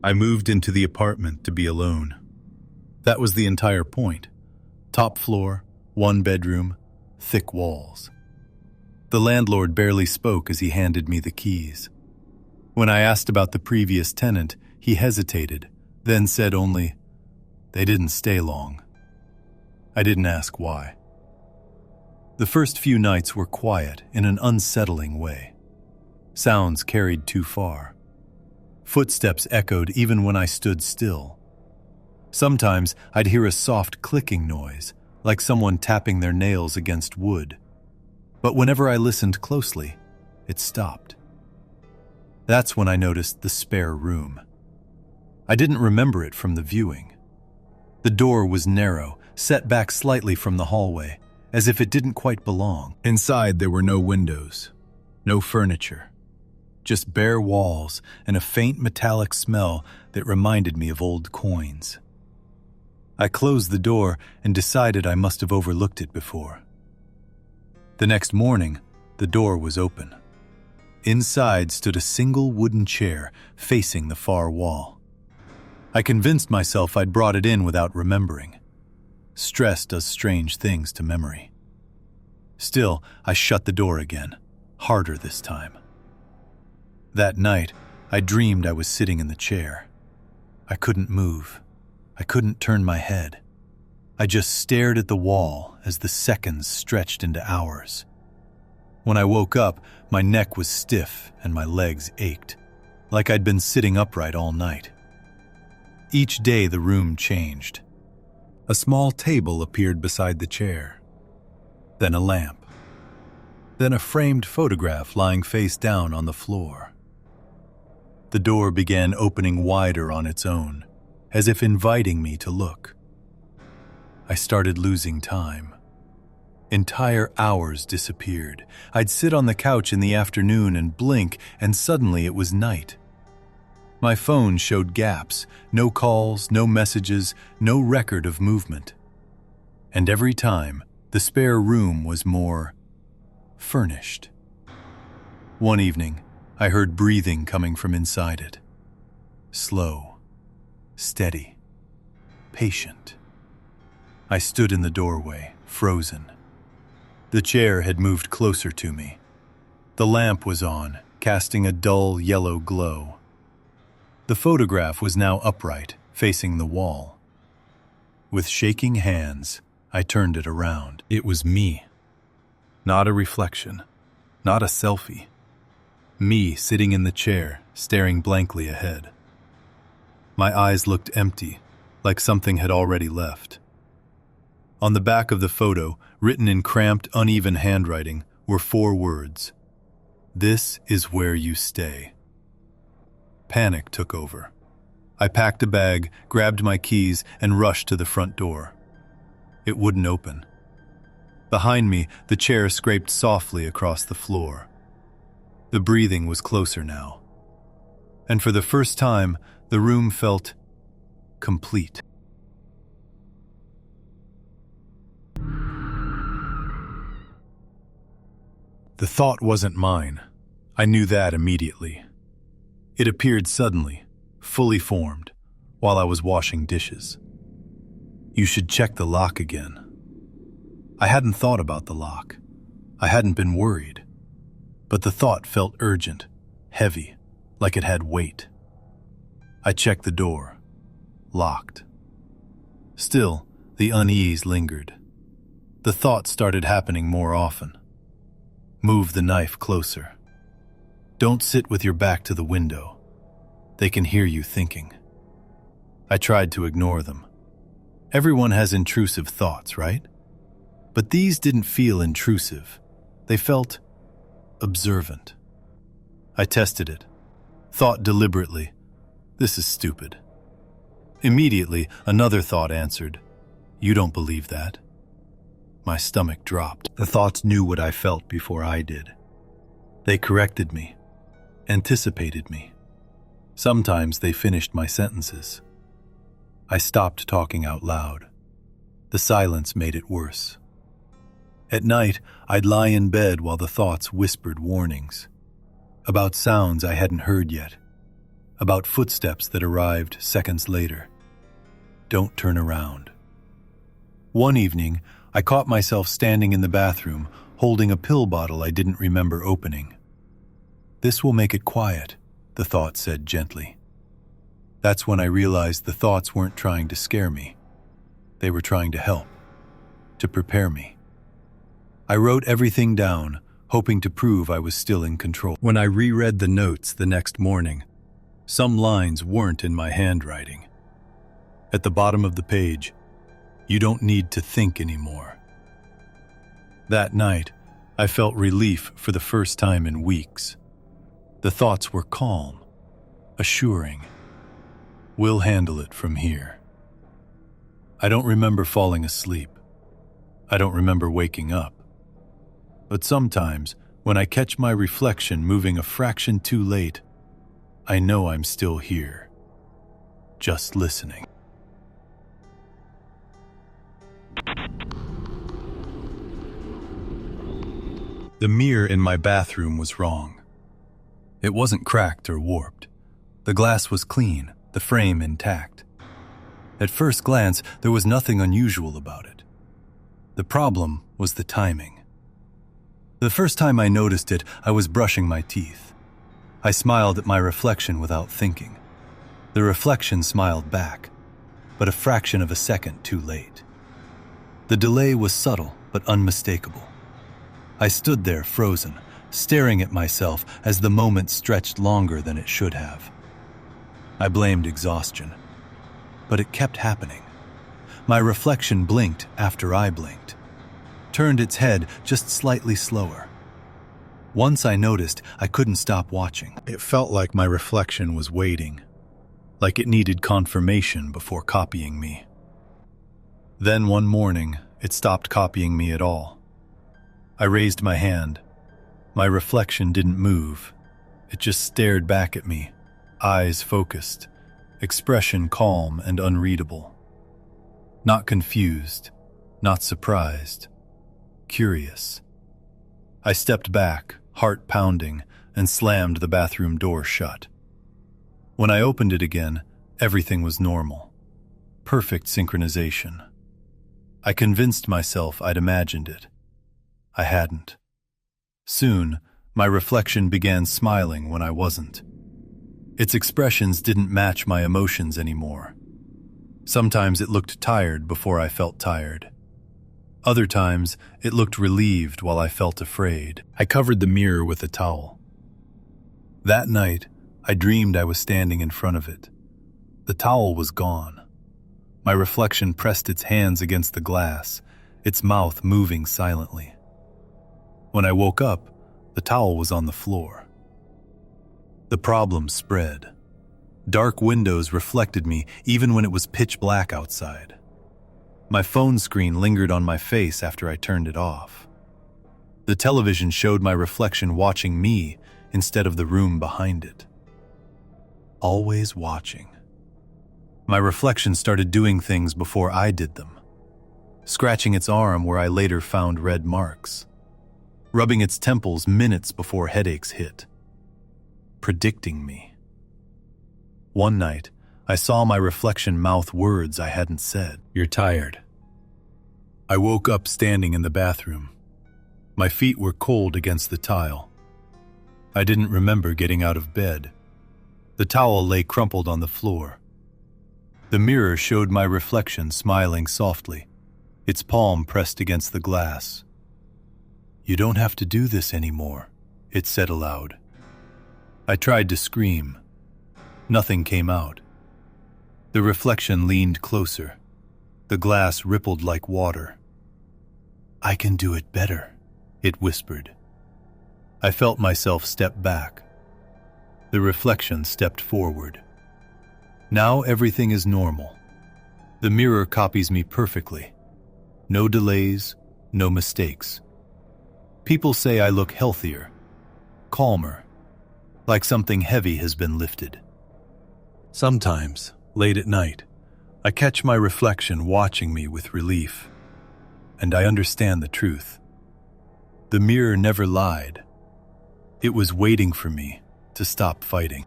I moved into the apartment to be alone. That was the entire point. Top floor, 1 bedroom, thick walls. The landlord barely spoke as he handed me the keys. When I asked about the previous tenant, he hesitated, then said only, "They didn't stay long." I didn't ask why. The first few nights were quiet in an unsettling way. Sounds carried too far. Footsteps echoed even when I stood still. Sometimes I'd hear a soft clicking noise, like someone tapping their nails against wood. But whenever I listened closely, it stopped. That's when I noticed the spare room. I didn't remember it from the viewing. The door was narrow, set back slightly from the hallway, as if it didn't quite belong. Inside there were no windows, no furniture, just bare walls and a faint metallic smell that reminded me of old coins. I closed the door and decided I must have overlooked it before. The next morning, the door was open. Inside stood a single wooden chair facing the far wall. I convinced myself I'd brought it in without remembering. Stress does strange things to memory. Still, I shut the door again, harder this time. That night, I dreamed I was sitting in the chair. I couldn't move. I couldn't turn my head. I just stared at the wall as the seconds stretched into hours. When I woke up, my neck was stiff and my legs ached, like I'd been sitting upright all night. Each day the room changed. A small table appeared beside the chair. Then a lamp. Then a framed photograph lying face down on the floor. The door began opening wider on its own, as if inviting me to look. I started losing time. Entire hours disappeared. I'd sit on the couch in the afternoon and blink, and suddenly it was night. My phone showed gaps, no calls, no messages, no record of movement. And every time, the spare room was more furnished. One evening, I heard breathing coming from inside it. Slow, steady, patient. I stood in the doorway, frozen. The chair had moved closer to me. The lamp was on, casting a dull yellow glow. The photograph was now upright, facing the wall. With shaking hands, I turned it around. It was me. Not a reflection, not a selfie. Me sitting in the chair, staring blankly ahead. My eyes looked empty, like something had already left. On the back of the photo, written in cramped, uneven handwriting, were 4 words. "This is where you stay." Panic took over. I packed a bag, grabbed my keys, and rushed to the front door. It wouldn't open. Behind me, the chair scraped softly across the floor. The breathing was closer now. And for the first time, the room felt complete. The thought wasn't mine. I knew that immediately. It appeared suddenly, fully formed, while I was washing dishes. "You should check the lock again." I hadn't thought about the lock. I hadn't been worried. But the thought felt urgent, heavy, like it had weight. I checked the door. Locked. Still, the unease lingered. The thought started happening more often. Move the knife closer. Don't sit with your back to the window. They can hear you thinking. I tried to ignore them. Everyone has intrusive thoughts, right? But these didn't feel intrusive. They felt observant. I tested it. Thought deliberately, "This is stupid." Immediately, another thought answered, "You don't believe that." My stomach dropped. The thoughts knew what I felt before I did. They corrected me, anticipated me. Sometimes they finished my sentences. I stopped talking out loud. The silence made it worse. At night, I'd lie in bed while the thoughts whispered warnings. About sounds I hadn't heard yet. about footsteps that arrived seconds later. Don't turn around. One evening, I caught myself standing in the bathroom, holding a pill bottle I didn't remember opening. "This will make it quiet," the thought said gently. That's when I realized the thoughts weren't trying to scare me. They were trying to help, to prepare me. I wrote everything down, hoping to prove I was still in control. When I reread the notes the next morning, some lines weren't in my handwriting. At the bottom of the page, "You don't need to think anymore." That night, I felt relief for the first time in weeks. The thoughts were calm, assuring. We'll handle it from here. I don't remember falling asleep. I don't remember waking up. But sometimes, when I catch my reflection moving a fraction too late, I know I'm still here, just listening. The mirror in my bathroom was wrong. It wasn't cracked or warped. The glass was clean, the frame intact. At first glance, there was nothing unusual about it. The problem was the timing. The first time I noticed it, I was brushing my teeth. I smiled at my reflection without thinking. The reflection smiled back, but a fraction of a second too late. The delay was subtle but unmistakable. I stood there frozen, staring at myself as the moment stretched longer than it should have. I blamed exhaustion, but it kept happening. My reflection blinked after I blinked, turned its head just slightly slower. Once I noticed, I couldn't stop watching. It felt like my reflection was waiting, like it needed confirmation before copying me. Then one morning, it stopped copying me at all. I raised my hand. My reflection didn't move. It just stared back at me, eyes focused, expression calm and unreadable. Not confused, not surprised, curious. I stepped back, heart pounding, and slammed the bathroom door shut. When I opened it again, everything was normal. Perfect synchronization. I convinced myself I'd imagined it. I hadn't. Soon, my reflection began smiling when I wasn't. Its expressions didn't match my emotions anymore. Sometimes it looked tired before I felt tired. Other times, it looked relieved while I felt afraid. I covered the mirror with a towel. That night, I dreamed I was standing in front of it. The towel was gone. My reflection pressed its hands against the glass, its mouth moving silently. When I woke up, the towel was on the floor. The problem spread. Dark windows reflected me even when it was pitch black outside. My phone screen lingered on my face after I turned it off. The television showed my reflection watching me instead of the room behind it. Always watching. My reflection started doing things before I did them. Scratching its arm where I later found red marks. Rubbing its temples minutes before headaches hit. Predicting me. One night, I saw my reflection mouth words I hadn't said. "You're tired." I woke up standing in the bathroom. My feet were cold against the tile. I didn't remember getting out of bed. The towel lay crumpled on the floor. The mirror showed my reflection smiling softly, its palm pressed against the glass. "You don't have to do this anymore," it said aloud. I tried to scream. Nothing came out. The reflection leaned closer. The glass rippled like water. "I can do it better," it whispered. I felt myself step back. The reflection stepped forward. Now everything is normal. The mirror copies me perfectly. No delays, no mistakes. People say I look healthier, calmer, like something heavy has been lifted. Sometimes, late at night, I catch my reflection watching me with relief, and I understand the truth. The mirror never lied. It was waiting for me to stop fighting.